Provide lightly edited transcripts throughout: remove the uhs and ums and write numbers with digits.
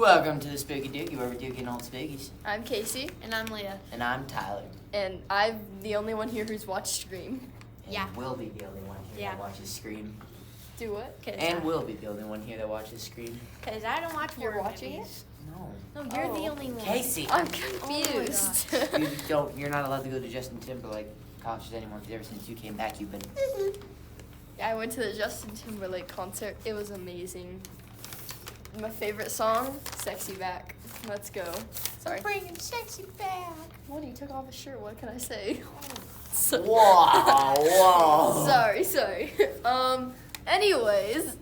Welcome to the Spooky Dookie, where we're dooking old spookies. I'm Casey. And I'm Leah. And I'm Tyler. And I'm the only one here who's watched Scream. And Yeah. will be the only one here that watches Scream. Do what? And will be the only one here that watches Scream. Because I don't watch You're horror watching movies. No. No, you're Oh. the only one. Casey! I'm Oh confused. You're not allowed to go to Justin Timberlake concerts anymore because ever since you came back, you've been... I went to the Justin Timberlake concert. It was amazing. My favorite song, Sexy Back. Let's go. Sorry. Bringing sexy back. What, he took off his shirt. What can I say? Whoa! Sorry. Anyways.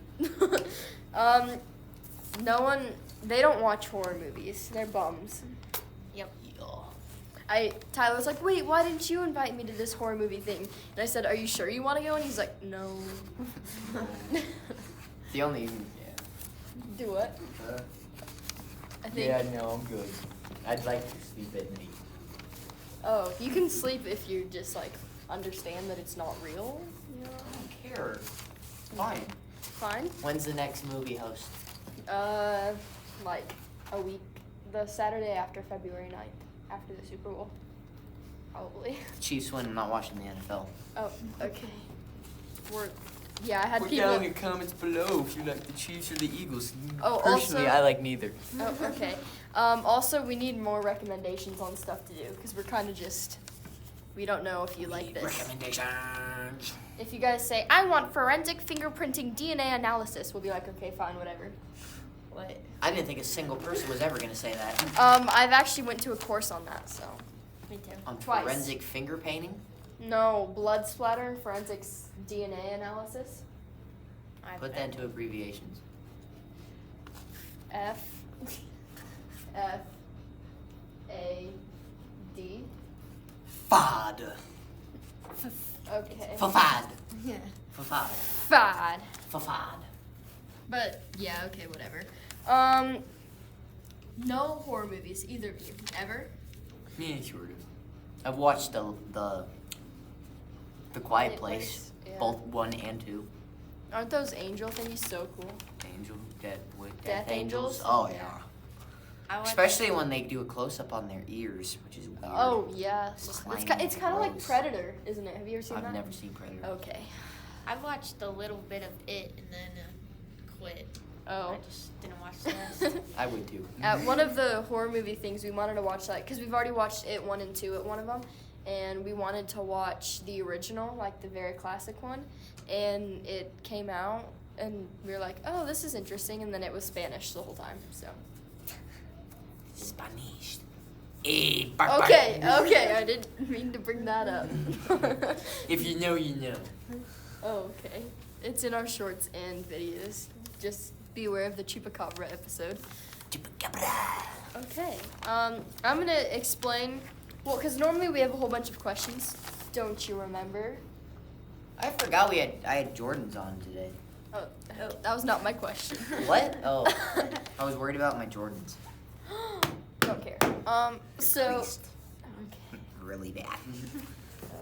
No one, they don't watch horror movies. They're bums. Yep. Tyler was like, wait, why didn't you invite me to this horror movie thing? And I said, are you sure you want to go? And he's like, no. The only... Do what? I think. Yeah, no, I'm good. I'd like to sleep at night. Oh, you can sleep if you just like understand that it's not real. You know? I don't care. Fine. Fine. When's the next movie host? Like a week. The Saturday after February 9th, after the Super Bowl. Probably. The Chiefs win. I'm not watching the NFL. Oh, okay. I had Put people. down in the comments below if you like the Chiefs or the Eagles. Oh, Personally, also- I like neither. Oh, okay. Also, we need more recommendations on stuff to do because we're kind of just. We don't know if you like this. Recommendations. If you guys say, I want forensic fingerprinting DNA analysis, we'll be like, okay, fine, whatever. What? I didn't think a single person was ever going to say that. I've actually went to a course on that, so. Me too. On Twice. forensic finger painting? No, blood splatter, forensics DNA analysis. Put that into abbreviations. F. F. A. D. FAD. Okay. FAD. Yeah. FAD. Fad. FAD. But, yeah, okay, whatever. No horror movies, either of you, ever? Yeah, sort of. I've watched the Quiet Place, Yeah. both 1 and 2. Aren't those angel thingies so cool? Death Angels? Oh yeah. I watch Especially when they do a close up on their ears, which is weird. Oh, yeah. Slimy, It's kind of like gross. Predator, isn't it? Have you ever seen that? I've never seen Predator. Okay. I've watched a little bit of it and then quit. Oh. I just didn't watch the rest. I would too. At one of the horror movie things, we wanted to watch that because we've already watched it 1 and 2 at one of them, and we wanted to watch the original, like the very classic one, and it came out, and we were like, oh, this is interesting, and then it was Spanish the whole time. So. Spanish. Okay, I didn't mean to bring that up. If you know, you know. Oh, okay. It's in our shorts and videos. Just be aware of the Chupacabra episode. Chupacabra. Okay. I'm gonna explain. Well, because normally we have a whole bunch of questions. Don't you remember? I forgot I had Jordans on today. Oh, that was not my question. What? Oh, I was worried about my Jordans. Don't care. So. Creased. Okay. Really bad.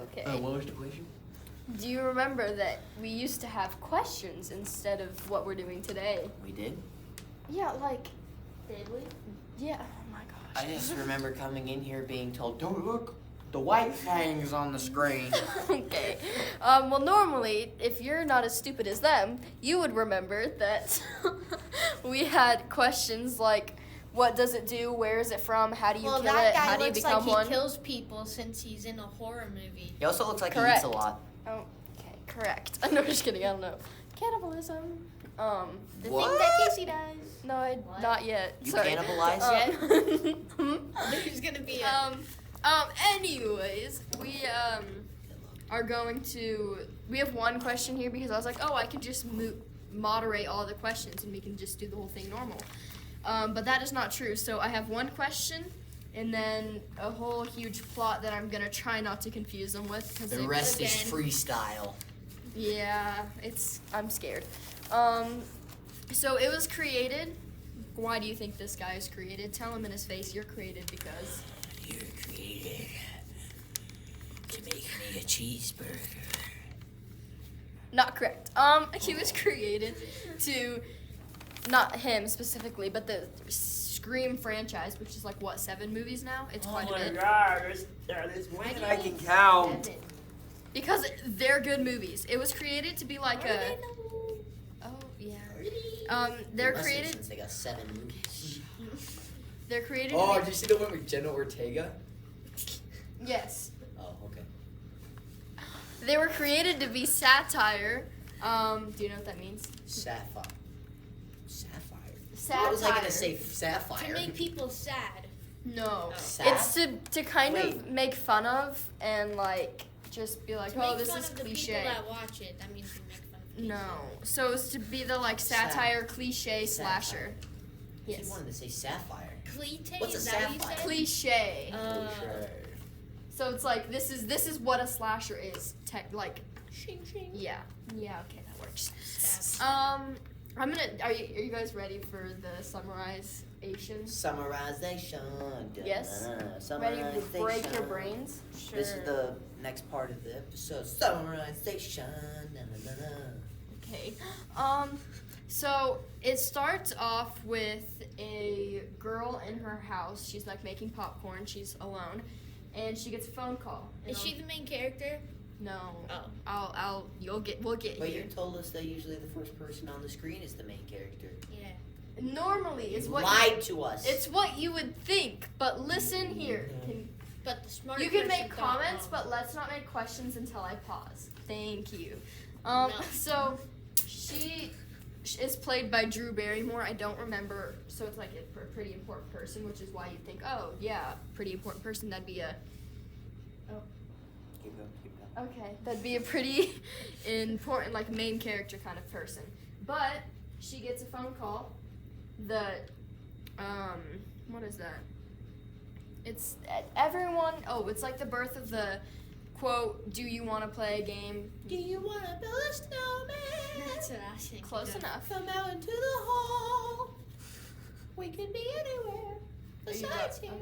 Okay. What was the question? Do you remember that we used to have questions instead of what we're doing today? We did? Yeah, like. Did we? Yeah. Oh my gosh. I just remember coming in here being told, don't look, the white thing's on the screen. Okay. Well, normally, if you're not as stupid as them, you would remember that we had questions like, what does it do? Where is it from? How do you Well, kill that it? guy How do you looks become like one? he kills people since he's in a horror movie. He also looks like he Correct. eats a lot. Oh, okay, correct. No, just kidding. I don't know. Cannibalism. The What? thing that Casey does. No, What? not yet. You Sorry. cannibalize There's gonna be a. Anyways, we are going to. We have one question here because I was like, oh, I can just moderate all the questions and we can just do the whole thing normal. But that is not true. So I have one question and then a whole huge plot that I'm gonna try not to confuse them with. Cause The rest is again. freestyle. Yeah, I'm scared. So it was created. Why do you think this guy is created? Tell him in his face, you're created because. You're created to make me a cheeseburger. Not correct. He was created to, not him specifically, but the Scream franchise, which is like what, 7 movies now? It's quite a bit. God, there's more than I can count. Because they're good movies. It was created to be like a. Oh yeah. They're Must have created. since they got 7 movies. They're created. Oh, to did you see the one with Jenna Ortega? be, yes. Oh, okay. They were created to be satire. Do you know what that means? Sapphire. Sapphire. Satire. What was I gonna say? To Sapphire. make people sad. No. Sad? It's to kind of Wait. make fun of and like just be like, To oh, make this fun is of the cliche. people that watch it. That means to make fun of people. No. So it's to be the like satire cliche slasher. He Yes. wanted to say sapphire. Cliche? What's a Is that what you sapphire? said? Cliche. Cliche. So it's like this is what a slasher is. Like Shing shing. yeah. Yeah, okay, that works. Sad. I'm gonna are you guys ready for the summarization? Summarization. Yes. Summarization. Ready to break your brains? Sure. This is the next part of the episode. Summarization. Okay. So it starts off with a girl in her house. She's like making popcorn. She's alone, and she gets a phone call. Is she the main character? No. Oh. We'll get But here. you told us that usually the first person on the screen is the main character. Yeah. Normally, it's You what lied to us. it's what you would think. But listen here. But the smart You can person make don't comments, know. but let's not make questions until I pause. Thank you. No. So she is played by Drew Barrymore. I don't remember. So it's like a pretty important person, which is why you think, oh yeah, pretty important person. That'd be a Keep going, keep going. okay. That'd be a pretty important, like main character kind of person. But she gets a phone call. What is that? It's everyone. Oh, it's like the birth of the quote. Do you want to play a game? Do you want to build a snowman? That's what I was thinking. Close of. enough. Come out into the hall. We can be anywhere Are you besides done? here,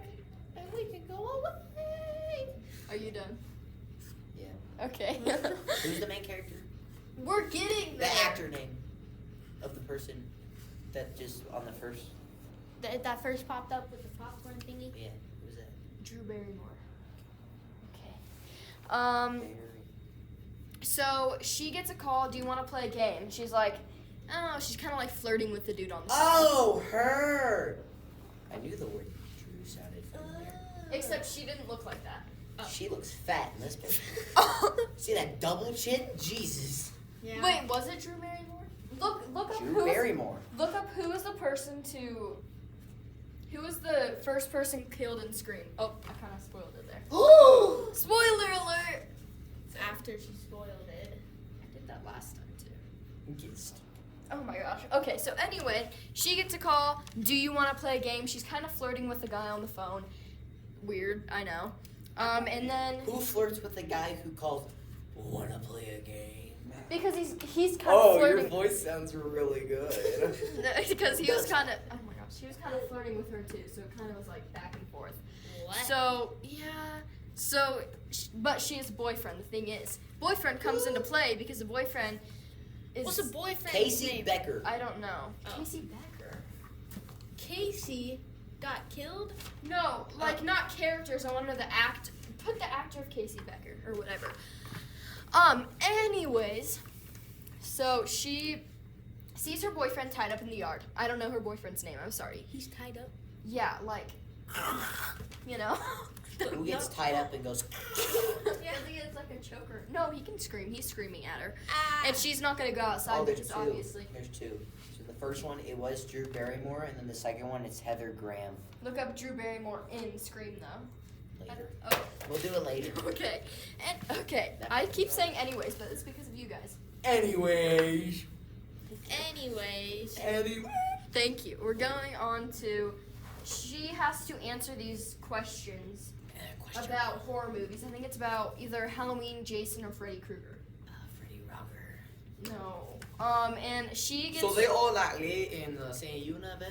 Okay. and we can go away. Are you done? Yeah. Okay. Who's the main character? We're getting The there. actor name of the person that just on the first. That first popped up with the popcorn thingy. Yeah. Who's that? Drew Barrymore. Okay. So she gets a call. Do you want to play a game? She's like, oh, she's kind of like flirting with the dude on the side. Oh, her. I knew the word Drew sounded familiar. Except she didn't look like that. She looks fat in this picture. See that double chin? Jesus. Yeah. Wait, was it Drew Barrymore? Look up Drew who. Barrymore. Look up who was the person to. Who was the first person killed in Scream? Oh, I kind of spoiled it there. Ooh. Spoiler alert! After she spoiled it. I did that last time too. Gist. Oh my gosh. Okay, so anyway, she gets a call. Do you want to play a game? She's kind of flirting with the guy on the phone. Weird, I know. And then Who flirts with the guy who calls, wanna play a game? because he's kind of Oh, your flirting. voice sounds really good. Because he was kind of. Oh my gosh, he was kind of flirting with her too. So it kind of was like back and forth. What? So yeah. So, but she has a boyfriend. The thing is, boyfriend comes into play because the boyfriend is. What's a boyfriend's Casey name? Becker. I don't know. Oh. Casey Becker. Casey got killed? No, like not characters. I want to know the act. Put the actor of Casey Becker or whatever. Anyways, so she sees her boyfriend tied up in the yard. I don't know her boyfriend's name. I'm sorry. He's tied up. Yeah, like, you know. Who gets tied up and goes, Yeah, he is like a choker. No, he can scream. He's screaming at her, Ah. and she's not gonna go outside oh, there's because two. obviously. There's two. So the first one, it was Drew Barrymore, and then the second one, it's Heather Graham. Look up Drew Barrymore in Scream though. Later. Oh, We'll do it later. okay. And okay, I keep saying anyways, but it's because of you guys. Anyways. Anyways. Anyway. Thank you. We're going on to. She has to answer these questions Question. about horror movies. I think it's about either Halloween, Jason, or Freddy Krueger. Freddy Rocker. No. And she gets. So they all like live in the same Same universe.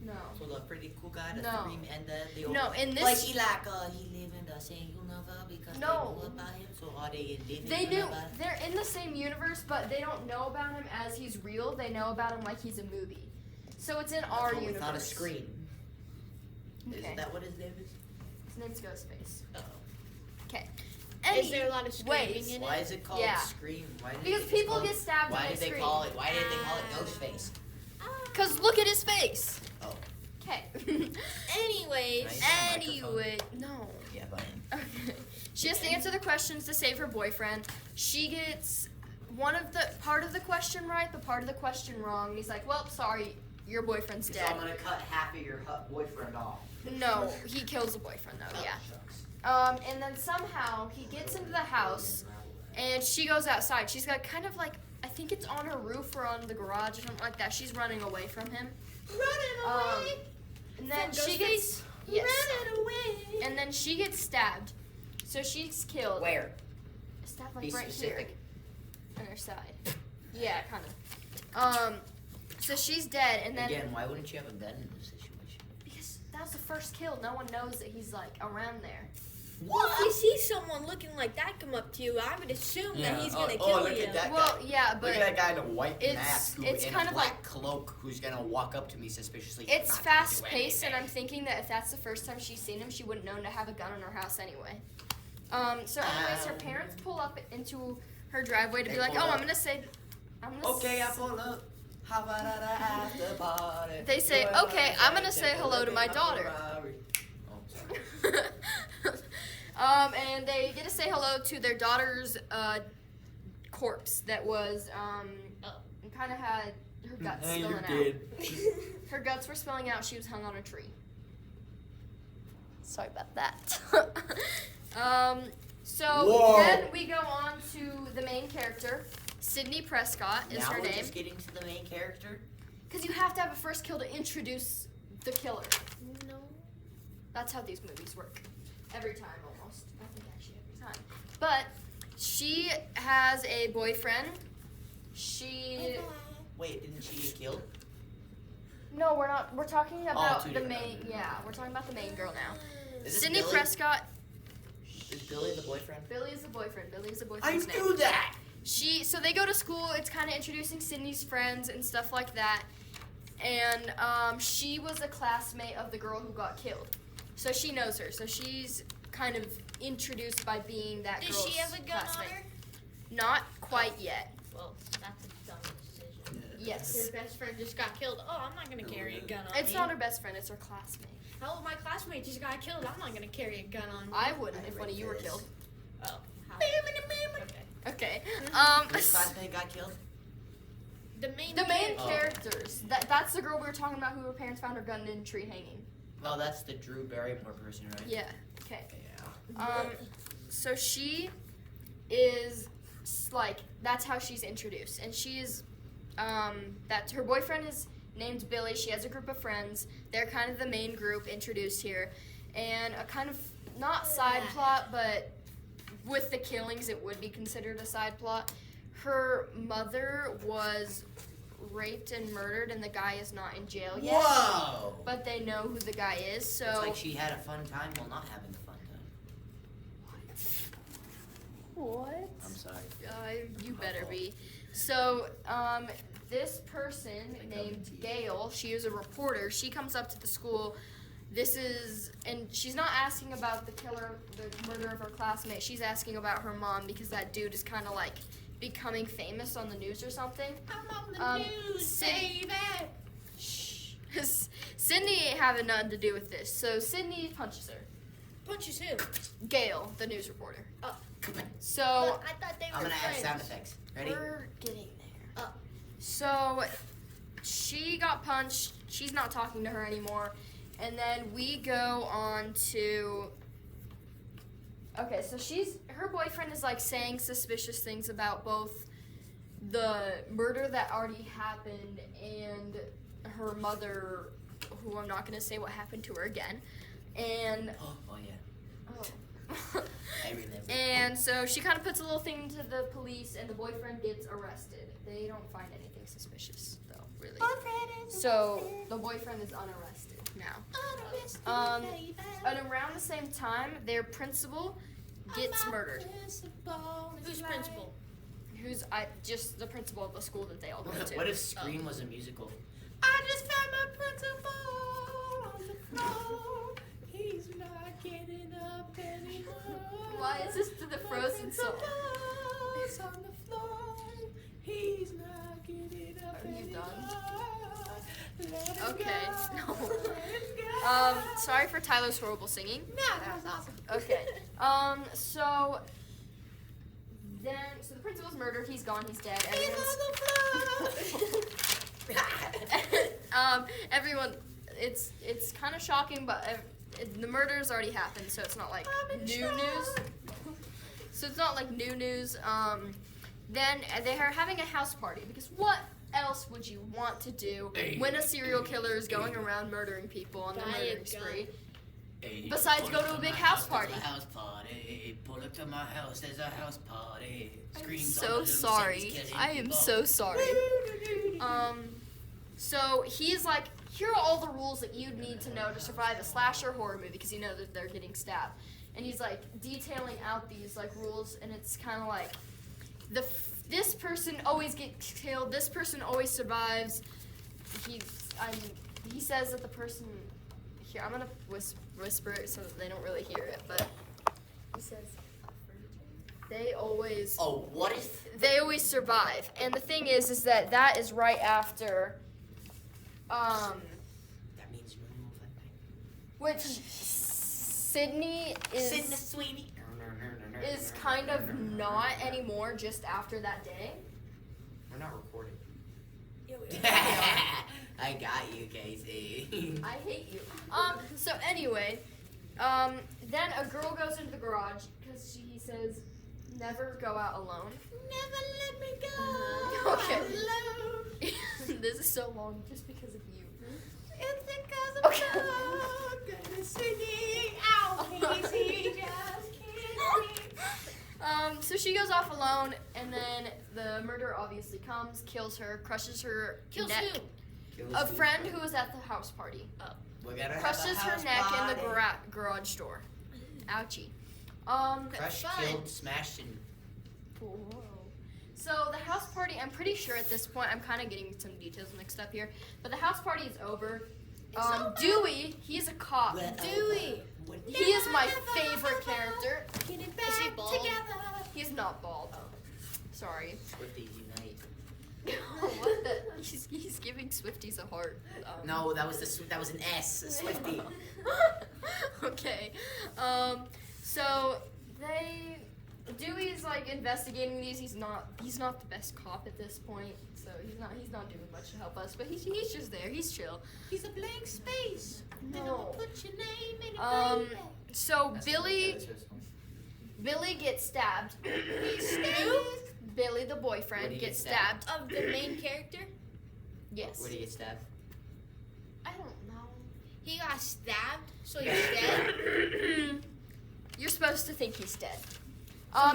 No. So the pretty cool guy, the No. Scream, and they all. No, in this. Like he live in the same universe because No. they know about him. So are they in different They do. universe? They're in the same universe, but they don't know about him as he's real. They know about him like he's a movie. So it's in our Totally universe. not a Scream. Okay. Isn't that what his name is? His name's Ghostface. Oh. Okay. Is there a lot of screaming in Why it? is it called Yeah. Scream? Why did Because it just people call get it- stabbed Why when did they they scream. call it? Why did they call it Ghostface? Cause look at his face. Oh. Okay. Anyways, Nice. Microphone. Anyway, no. Yeah, but Okay. She has to answer the questions to save her boyfriend. She gets part of the question right, but part of the question wrong. And he's like, "Well, sorry, your boyfriend's So dead." I'm gonna cut half of your boyfriend off. No, he kills the boyfriend though. Oh, Yeah. shucks. And then somehow he gets into the house, and she goes outside. She's got kind of like, I think it's on her roof or on the garage or something like that. She's running away from him. Running And then From she gets Running away. and then she gets stabbed. So she's killed. Where? Stabbed Be like right specific. here. On her side. Yeah, kind of. So she's dead, and then Again, why wouldn't you have a gun in this situation? because that was the first kill, no one knows that he's like around there. Well, if you see someone looking like that come up to you, I would assume that he's gonna kill look you. at that Well, guy. yeah, Look but at that guy in a white it's- mask who, it's and kind a of black cloak who's gonna walk up to me suspiciously. it's Not gonna do fast paced, and I'm anything. thinking that if that's the first time she's seen him, she wouldn't know to have a gun in her house anyway. So anyways, her parents pull up into her driveway to be They like, pull oh, up. I'm gonna say, Okay, I pull up. How about at a after party? They say, Well, okay, I'm gonna say hello to my daughter. Oh, sorry. And they get to say hello to their daughter's corpse that was kind of had her guts Hey, spilling you're out. dead. Her guts were spilling out. She was hung on a tree. Sorry about that. So Whoa. then we go on to the main character. Sydney Prescott is now her we're name. just getting to the main character. Because you have to have a first kill to introduce the killer. No. That's how these movies work. Every time, almost. I think actually every time. But she has a boyfriend. She. Wait, didn't she get killed? No, we're not. We're talking about two the different main. ones. Yeah, we're talking about the main girl now. Is this Sydney Billy? Prescott. Is Billy the boyfriend? Billy is the boyfriend. Billy is the I boyfriend's name. knew that. So they go to school. It's kind of introducing Sydney's friends and stuff like that. And she was a classmate of the girl who got killed, so she knows her. So she's kind of introduced by being that Does girl's she have a gun classmate. on her? Not quite yet. Well, that's a dumb decision. Yes. Your best friend just got killed. Oh, I'm not gonna carry a gun on It's me. not her best friend. It's her classmate. Hell, my classmate just got killed. I'm not gonna carry a gun on me. I wouldn't if I one of you were read this. killed. Oh. How? Okay. Okay. Which classmate got killed? The main. The main Oh. characters. That's the girl we were talking about who her parents found her gun in a tree hanging. Oh, that's the Drew Barrymore person, right? Yeah. Okay. Yeah. So she is like that's how she's introduced, and she's that her boyfriend is named Billy. She has a group of friends. They're kind of the main group introduced here, and a kind of not side plot, but with the killings, it would be considered a side plot. Her mother was raped and murdered, and the guy is not in jail yet. Whoa! But they know who the guy is, so. It's like she had a fun time while not having a fun time. What? I'm sorry. You better be. So, this person named Gail, she is a reporter. She comes up to the school. And she's not asking about the killer, the murder of her classmate. She's asking about her mom because that dude is kind of like becoming famous on the news or something. I'm on the news, Syd- baby. Shh. Sydney ain't having nothing to do with this. So Sydney punches her. Punches who? Gail, the news reporter. Oh. So But I thought they were I'm gonna add friends. sound effects. Ready? we're getting there. Oh. So she got punched. She's not talking to her anymore. And then we go on to. Okay, so her boyfriend is like saying suspicious things about both the murder that already happened and her mother, who I'm not gonna say what happened to her again. And Oh yeah. oh. I remember. And so she kind of puts a little thing to the police, and the boyfriend gets arrested. They don't find anything suspicious, though, really. So the boyfriend is unarrested now. And around the same time, their principal gets murdered. Who's principal? Who's just the principal of the school that they all go to. What if Scream was a musical? I just found my principal on the floor. He's not getting up anymore. Why is this to the Frozen song? Principal's on the floor. He's not getting up Are you anymore. done? Let him Okay. go. No. Let him go. Sorry for Tyler's horrible singing. No, that was awesome. Okay. So the principal's murdered. He's gone. He's dead. He's on the floor. Everyone. It's kind of shocking, but the murder's already happened, so it's not like new news. So it's not like new news. Then they are having a house party because what else would you want to do when a serial killer is going around murdering people on the Buy a murdering gun. spree? Hey, Besides, pull go up to a big my house there's party. a house party. Pull up to my house, there's a house party. I'm Screams on so the little sorry. cities killing I am people. so sorry. So he's like, here are all the rules that you'd need to know to survive a slasher horror movie because you know that they're getting stabbed. And he's like detailing out these like rules, and it's kind of like this person always gets killed. This person always survives. He says that the person here. I'm gonna whisper it so that they don't really hear it, but he says they always. Oh, what if? They always survive, and the thing is that is right after, That means you remove that thing. which Sydney Sydney is Sweeney. kind of not anymore. Just after that day, We're not recording. I got you, Casey. I hate you. So anyway, then a girl goes into the garage because he says, "Never go out alone." Never let me go. Okay. Alone. This is so long just because of you. It's because of Okay. love. Gonna sing it out. Casey just can't. So she goes off alone, and then the murderer obviously comes, kills her, crushes her Kills neck. who? A friend who was at the house party. We're gonna have a Crushes her house neck in the party. garage door. Ouchie. Crushed, Fun. killed, smashed, and Whoa. So the house party, I'm pretty sure at this point, I'm kind of getting some details mixed up here, but the house party is over. over. Dewey, he's a cop. Well, Dewey. He is my favorite character. Get it Is back he bald? together. He's not bald. Sorry. Swifties unite. What the? He's giving Swifties a heart. No, that was that was an S, a Swiftie. Okay. So Dewey's like investigating these. He's not the best cop at this point. So he's not doing much to help us. But he's just there. He's chill. He's a blank space. No. And I'ma put your name in it, baby. So That's Billy gets stabbed. Billy, the Where boyfriend, did he gets get stabbed? stabbed. Of the main character, Yes. Where did he get stabbed? I don't know. he got stabbed, so he's dead. You're supposed to think he's dead.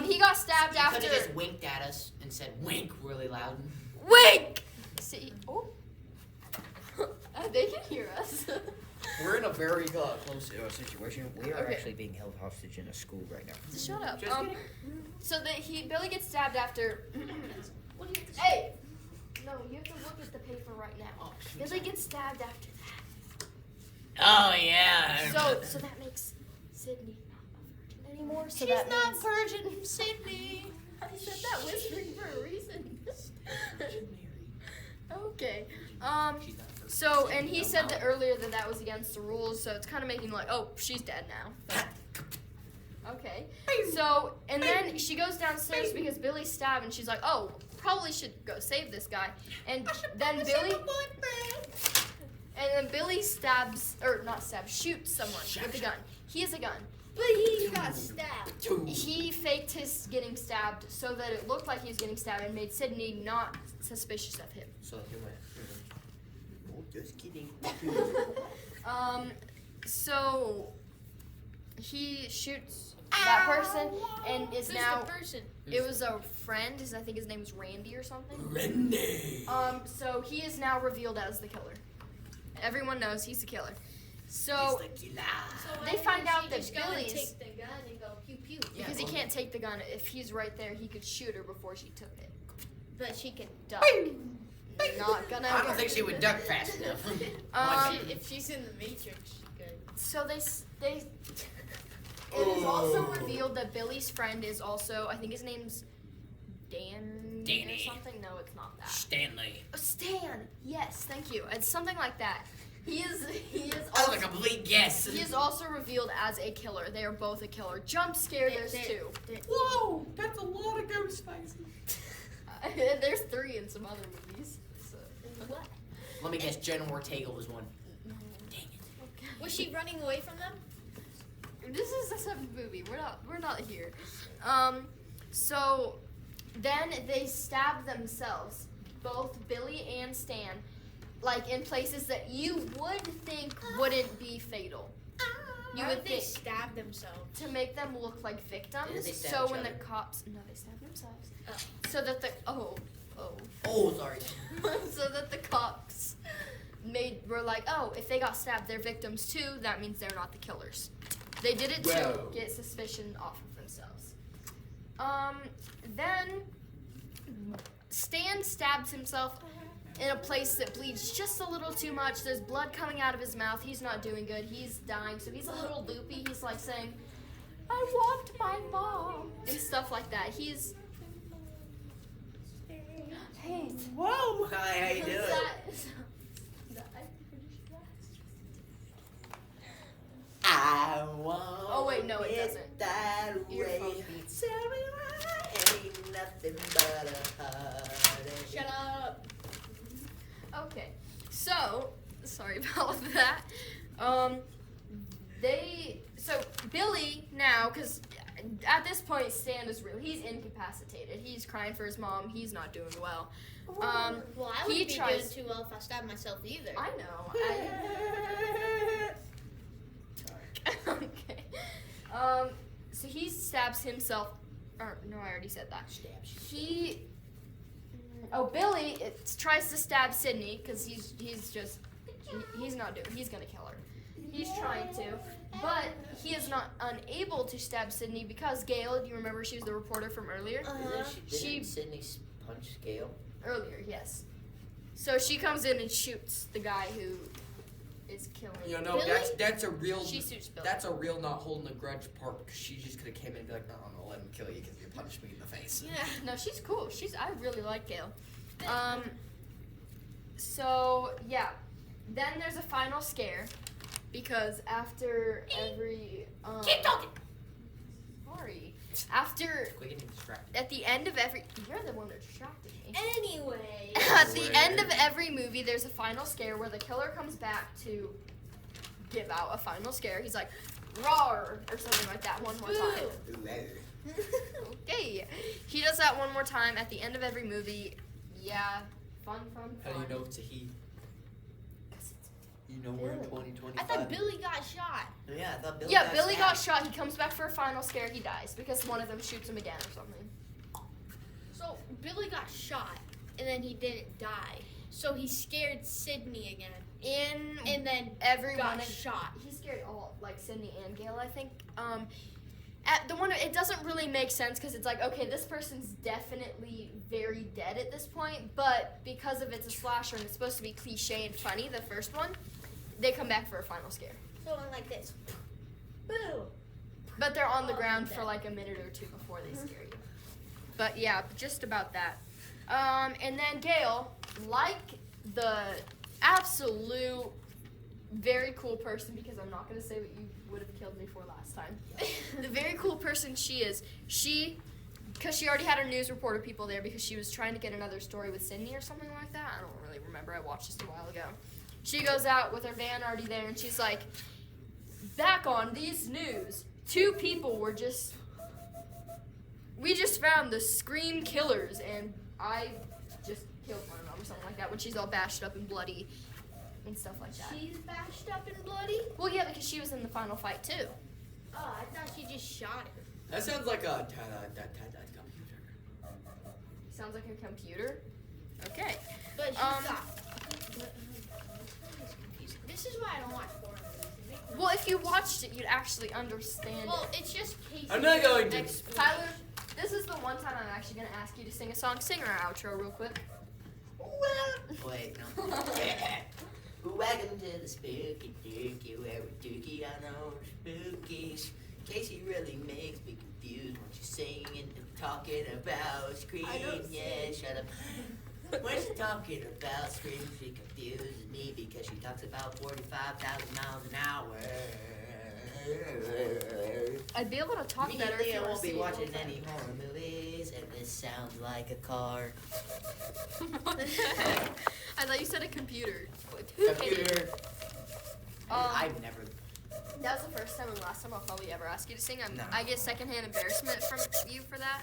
He got stabbed He after. could have just winked at us and said wink really loud. Wink. See. Oh. They can hear us. We're in a very close situation. We are Okay. actually being held hostage in a school right now. Shut up. Just kidding. So Billy gets stabbed after. What do you have to say? Hey. No, you have to look at the paper right now. Oh, Billy gets stabbed after that. Oh yeah. So that makes Sydney not a virgin anymore. So She's that not means, Virgin Sydney. I said that whispering for a reason. Okay. She's not first. So and he said that earlier that was against the rules. So it's kind of making like, oh, she's dead now. But- okay. So and then she goes downstairs because Billy's stabbed, and she's like, oh, probably should go save this guy. And then Billy shoots someone with a gun. He has a gun. But he got stabbed. He faked his getting stabbed so that it looked like he was getting stabbed and made Sydney not suspicious of him. So he went. Oh, just kidding. So he shoots that person and is Who's now. the person? It was a friend. I think his name was Randy or something. Randy. So he is now revealed as the killer. Everyone knows he's the killer. So He's the killer. So They why find didn't out she that just go and Billy's- take the gun and go pew pew. because he can't take the gun, if he's right there, he could shoot her before she took it. But she can Duck. Not gonna. I don't think she would duck fast enough. If she's in the Matrix, she could. So they. It is also revealed that Billy's friend is also, I think his name's Dan Danny. or something. No, it's not that. Stanley. Oh, Stan. Yes, thank you. It's something like that. He is That also, was a complete guess. he is also revealed as a killer. They are both a killer. Jump scare. There's two. Whoa, that's a lot of ghost faces. There's 3 in some other movies. So. What? Let me guess, Jenna Ortega was one. Dang it. Was she running away from them? This is the 7th movie. We're not here. So then they stab themselves, both Billy and Stan, like in places that you would think wouldn't be fatal. You Why would would they think stab themselves? to make them look like victims. Didn't they stab So each when other? the cops they stabbed themselves. Oh. So that the Oh, sorry. so that the cops were like, oh, if they got stabbed, they're victims too. That means they're not the killers. They did it to Whoa. get suspicion off of themselves. Then Stan stabs himself in a place that bleeds just a little too much. There's blood coming out of his mouth. He's not doing good. He's dying, so he's a little loopy. He's like saying, I want my mom, and stuff like that. He's... Hey, Whoa. Hi, how you doing? I want Oh, wait, no, it doesn't. that Earphone way. beats. Tell me why ain't nothing but a heartache. Shut up. Okay, so sorry about that. So Billy now, because at this point Stan is real. He's incapacitated. He's crying for his mom. He's not doing well. Well, I he wouldn't be tries- doing too well if I stabbed myself either. I know. Okay. So he stabs himself. Or no, I already said that. Billy tries to stab Sydney because he's not doing. He's gonna kill her. He's trying to, but he is not unable to stab Sydney because Gail. Do you remember she was the reporter from earlier? Didn't Sydney punch Gale? Earlier, yes. So she comes in and shoots the guy who is killing. You know, Really? that's a real. She shoots Billy. That's a real not holding a grudge part because she just could have came in and be like, no, I'm gonna let him kill you because you punched me in the face. Yeah. No, she's cool. I really like Gail. So yeah, then there's a final scare because after every Keep talking. Sorry. After Quit getting distracted. at the end of every you're the one that distracted me. Anyway. At the end of every movie, there's a final scare where the killer comes back to give out a final scare. He's like, "Roar" or something like that one more time. Ooh, hey. Okay. He does that one more time at the end of every movie. Yeah. Fun. How do you know it's a he? You know we're in 2025. I thought Billy got shot. Yeah, I thought Billy Yeah, got Billy got stabbed. shot. He comes back for a final scare. He dies because one of them shoots him again or something. So Billy got shot, and then he didn't die. So he scared Sydney again, and then Everyone got shot. He scared all like Sydney and Gail, I think. At the one, it doesn't really make sense because it's like, okay, this person's definitely very dead at this point, but because of it's a slasher and it's supposed to be cliche and funny, the first one, they come back for a final scare. So I'm like this. Boo. But they're on the ground for like a minute or two before they scare you. But yeah, just about that. And then Gail, like the absolute very cool person, because I'm not going to say what you would have killed me for last time. The very cool person she is, because she already had her news reporter people there because she was trying to get another story with Sydney or something like that. I don't really remember. I watched this a while ago. She goes out with her van already there, and she's like, back on these news, 2 people were we just found the Scream killers, and I just killed one of them or something like that when she's all bashed up and bloody and stuff like that. She's bashed up and bloody? Well, yeah, because she was in the final fight, too. Oh, I thought she just shot her. That sounds like a computer. Sounds like a computer. Okay. But she Um, got. This is why I don't watch horror movies. Well, if you watched it, you'd actually understand Well, it. it's just Casey. I'm not going to. Tyler, this is the one time I'm actually going to ask you to sing a song. Sing our outro real quick. Wait, no. Welcome to the spooky dookie, where we dookie on our spookies. Casey really makes me confused when she's singing and talking about Scream. Yeah, shut up. When she's talking about Scream, she confuses me because she talks about 45,000 miles an hour. I'd be able to talk better if Immediately, you I were won't be singing watching all the any horror movies, and this sounds like a car. time. I thought you said a computer. Computer. I've never. That was the first time and last time I'll probably ever ask you to sing. No. I get secondhand embarrassment from you for that.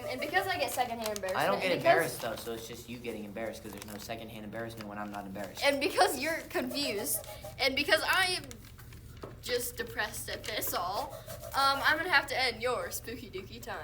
And because I get secondhand embarrassment, I don't get and because- embarrassed though, so it's just you getting embarrassed because there's no secondhand embarrassment when I'm not embarrassed. And because you're confused, and because I am just depressed at this all, I'm gonna have to end your spooky dookie time.